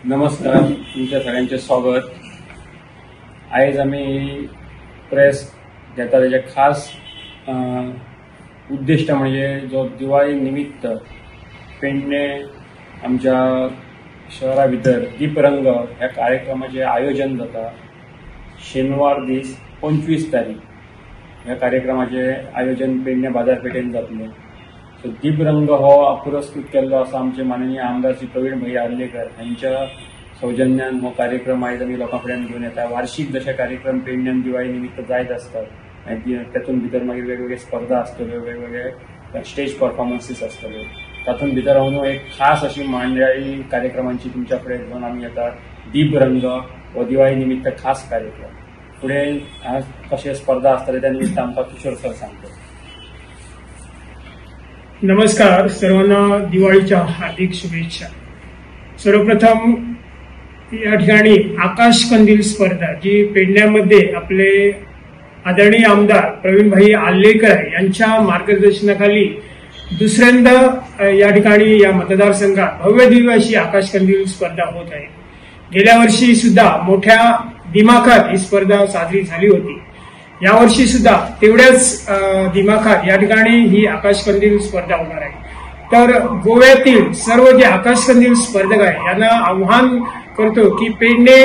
नमस्कार, तुमच्या सगळ्यांचे स्वागत। आज आम्ही प्रेस घेता त्याचे खास उद्दिष्ट म्हणजे जो दिवाळी निमित्त पेडणे आमच्या शहरा भितर दीपरंग ह्या कार्यक्रमाचे आयोजन जाता। शेनवार दीस 25 तारीख ह्या कार्यक्रमाचे आयोजन पेडणे बाजारपेठेन जातले। सो दीपरंग हो पुरस्कृत केल्लो आसा आमचे माननीय आमदार श्री प्रवीण भैया आर्लेकर यांच्या सौजन्यान हो कार्यक्रम आज आम्ही लोकांपर्यंत घेऊन येता। वार्षिक जसे कार्यक्रम पेडण्यान दिवाळी निमित्त जायत असतात आणि त्यातून भितर मागीर वेगवेगळे स्पर्धा असतल्यो, वेगवेगळे स्टेज परफॉर्मन्सेस असतले। तातून भितर हांव एक खास अशी मंडळी कार्यक्रमांची तुमच्या कडेन घेऊन आम्ही येता। दीपरंग हो दिवाळी निमित्त खास कार्यक्रम। पुढे कशा स्पर्धा असतले त्या निमित्त आमकां किशोर सर सांगतो। नमस्कार, सर्वांना दिवाळीच्या हार्दिक शुभेच्छा। सर्वप्रथम या ठिकाणी आकाश कंदील स्पर्धा जी पेडण्यामध्ये आपले आदरणीय आमदार प्रवीण भाई आल्लेकर यांच्या मार्गदर्शनाखाली दुसऱ्यांदा या ठिकाणी या मतदारसंघात भव्य दिव्य अशी आकाश कंदील स्पर्धा होत आहे। गेल्या वर्षी सुद्धा मोठ्या दिमाखात ही स्पर्धा साजरी झाली होती। यावर्षी सुद्धा तेवढ्याच दिमाखात या ठिकाणी ही आकाश कंदील स्पर्धा होणार आहे। तर गोव्यातील सर्व जे आकाश कंदील स्पर्धक आहे यांना आव्हान करतो की पेडणे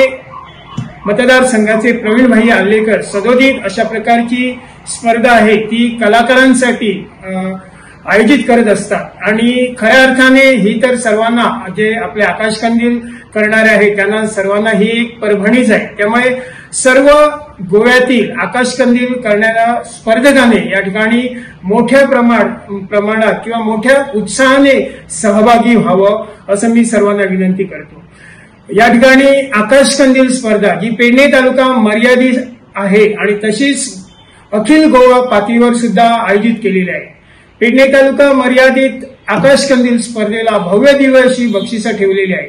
मतदारसंघाचे प्रवीण भाई आल्लेकर सदोदित अशा प्रकारची स्पर्धा आहे ती कलाकारांसाठी आयोजित करत असतात आणि खऱ्या अर्थाने ही तर सर्वांना जे आपले आकाश कंदील करणारे आहेत त्यांना सर्वांना ही एक परभणीच आहे। त्यामुळे सर्व गोव्यातील आकाश कंदील करणाऱ्या स्पर्धकांनी या ठिकाणी मोठ्या प्रमाणात किंवा मोठ्या उत्साहाने सहभागी व्हावं असं मी सर्वांना विनंती करतो। या ठिकाणी आकाश कंदील स्पर्धा जी पेडणे तालुका मर्यादित आहे आणि तशीच अखिल गोवा पातळीवर सुद्धा आयोजित केलेली आहे। पेडणे तालुका मर्यादित आकाश कंदील स्पर्धेला भव्य दिव्य अशी बक्षिसं ठेवलेली आहे।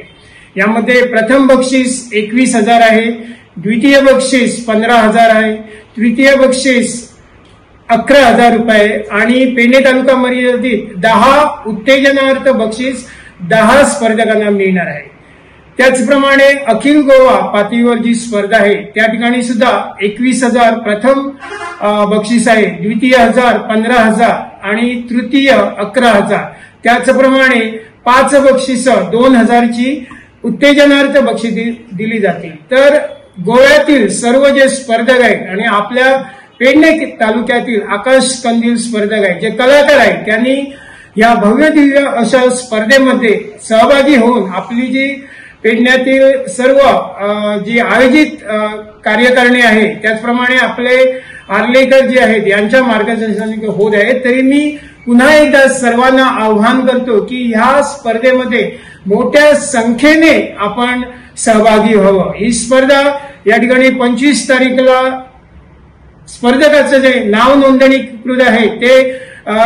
यामध्ये प्रथम बक्षीस 21,000 आहे, द्वितीय बक्षीस 15,000 आहे, तृतीय बक्षीस 11,000 रुपये आणि पेडणे तालुका मर्यादित 10 उत्तेजनार्थ बक्षीस 10 स्पर्धकांना मिळणार आहे। त्याचप्रमाणे अखिल गोवा पातळीवर जी स्पर्धा आहे त्या ठिकाणी सुद्धा 21,000 प्रथम बक्षीस आहे, द्वितीय 1,000, 15,000 आणि तृतीय 11,000। त्याचप्रमाणे 5 बक्षिस 2,000 ची उत्तेजनार्थ बक्षीस दिली जातील। तर गोव्यातील सर्व जे स्पर्धक आहेत आणि आपल्या पेडणे तालुक्यातील आकाश कंदील स्पर्धक आहेत जे कलाकार आहेत त्यांनी या भव्य दिव्य अशा स्पर्धेमध्ये सहभागी होऊन आपली जी पेडण्यातील सर्व जी आयोजित कार्यकारिणी आहे त्याचप्रमाणे आपले आर्लेकर जे आहेत यांच्या मार्गदर्शनाने होत आहे। तरी मी पुन्हा एकदा सर्वांना आव्हान करतो की ह्या स्पर्धेमध्ये मोठ्या संख्येने आपण सहभागी व्हावं। ही स्पर्धा या ठिकाणी 25 तारीखला स्पर्धकाचं जे नाव नोंदणीकृत आहे ते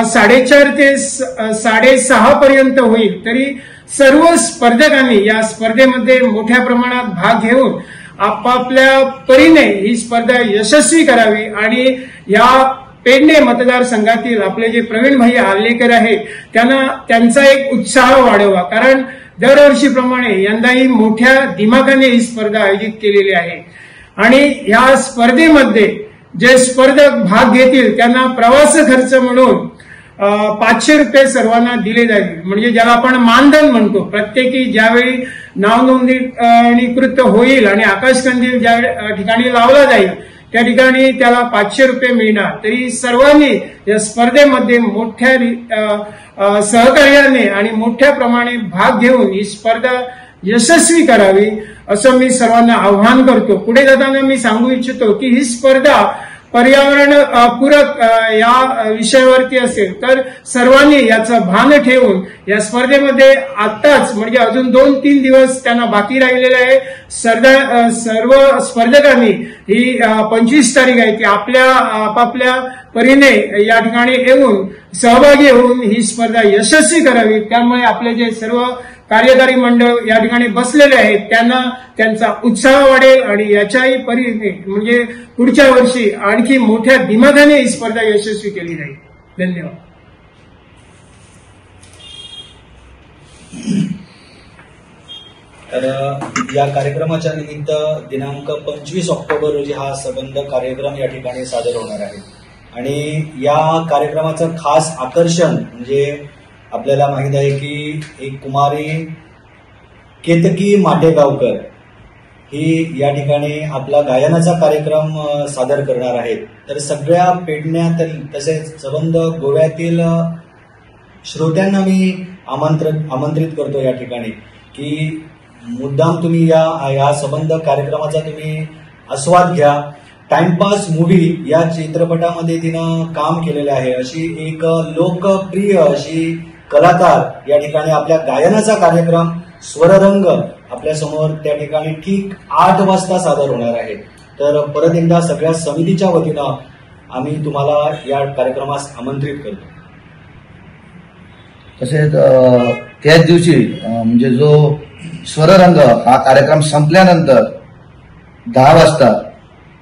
4:30 ते 6:30 पर्यंत होईल। तरी सर्व स्पर्धकांनी या स्पर्धेमध्ये मोठ्या प्रमाणात भाग घेऊन आपापल्या परीने ही स्पर्धा यशस्वी करावी आणि या पेडणे मतदारसंघातील आपले जे प्रवीण भाई आल्लेकर आहेत त्यांचा एक उत्साह वाढवा। कारण दरवर्षीप्रमाणे यंदाही मोठ्या दिमाखाने ही स्पर्धा आयोजित केलेली आहे आणि या स्पर्धेमध्ये जे स्पर्धक भाग घेतील त्यांना प्रवास खर्च म्हणून 500 रुपये सर्वांना दिले जाईल। म्हणजे ज्याला आपण मानधन म्हणतो। प्रत्येकी ज्यावेळी नाव नोंदणीकृत होईल आणि आकाश कंदील ज्या ठिकाणी लावला जाईल त्या ठिकाणी त्याला 500 रुपये मिळणार। तरी सर्वांनी या स्पर्धेमध्ये मोठ्या सहकार्याने आणि मोठ्या प्रमाणे भाग घेऊन ही स्पर्धा यशस्वी करावी असं मी सर्वांना आव्हान करतो। पुढे जाताना मी सांगू इच्छितो की ही स्पर्धा पर्यावरण पूरक या विषयावरती असेल तर सर्वांनी याचं भान ठेवून या स्पर्धेमध्ये आत्ताच म्हणजे अजून 2-3 दिवस त्यांना बाकी राहिलेले आहे। सर्व स्पर्धकांनी ही 25 तारीख आहे ती आपापल्या परीने या ठिकाणी येऊन सहभागी होऊन ही स्पर्धा यशस्वी करावी। त्यामुळे आपले जे सर्व कार्यकारी मंडळ या ठिकाणी बसलेले आहेत त्यांना त्यांचा उत्साह वाढेल आणि याच्याही परीने म्हणजे पुढच्या वर्षी आणखी मोठ्या दिमाखाने ही स्पर्धा यशस्वी केली जाईल। धन्यवाद। तर या कार्यक्रमाच्या निमित्त दिनांक 25 ऑक्टोबर रोजी हा सबंध कार्यक्रम या ठिकाणी सादर होणार आहे आणि या कार्यक्रमाचं खास आकर्षण म्हणजे आपल्याला माहित आहे की एक कुमारी केतकी माटेगावकर ही या ठिकाणी आपला गायनाचा कार्यक्रम सादर करणार आहेत. तर सगळ्या पेडण्यातील तसेच सबंध गोव्यातील श्रोत्यांना मी आमंत्रित करतो या ठिकाणी की मुद्दाम तुम्ही या सबंध कार्यक्रमाचा तुम्ही आस्वाद घ्या. टाइमपास मूव्ही या चित्रपटामध्ये तिनं काम केलेले आहे. अशी एक लोकप्रिय अशी कलाकार या ठिकाणी आपल्या गायनाचा कार्यक्रम स्वररंग आपल्या समोर त्या ठिकाणी ठीक 8 वाजता सादर होणार आहे. तर परत एकदा सगळ्या समितीच्या वतीनं आम्ही तुम्हाला या कार्यक्रमास आमंत्रित करतो. तसेच त्याच दिवशी म्हणजे जो स्वररंग हा कार्यक्रम संपल्यानंतर 10 वाजता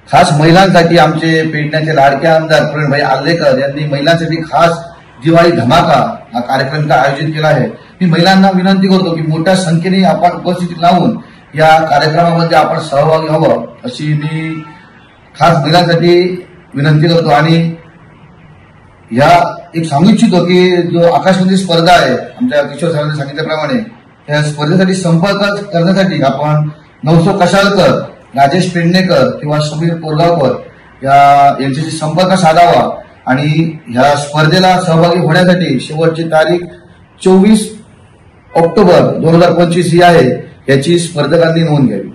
खास महिलांसाठी आमचे पेडण्याचे लाडके आमदार प्रवीणभाई आल्लेकर यांनी महिलांसाठी खास दिवाळी धमाका हा कार्यक्रम आयोजित केला आहे. मी महिलांना विनंती करतो की मोठ्या संख्येने आपण उपस्थिती लावून या कार्यक्रमामध्ये आपण सहभागी व्हावं अशी मी खास महिलांसाठी विनंती करतो. आणि या एक सांगू इच्छितो की जो आकाशवाणी स्पर्धा आहे आमच्या किशोर सरांनी सांगितल्याप्रमाणे त्या स्पर्धेसाठी संपर्क करण्यासाठी आपण नवसो कशाळकर, राजेश पेडणेकर किंवा समीर कोरगावकर यांच्याशी संपर्क साधावा आणि ह्या स्पर्धेला सहभागी होण्यासाठी शेवटची तारीख 24 ऑक्टोबर 2025 ही आहे. याची स्पर्धकांनी नोंद घ्यावी.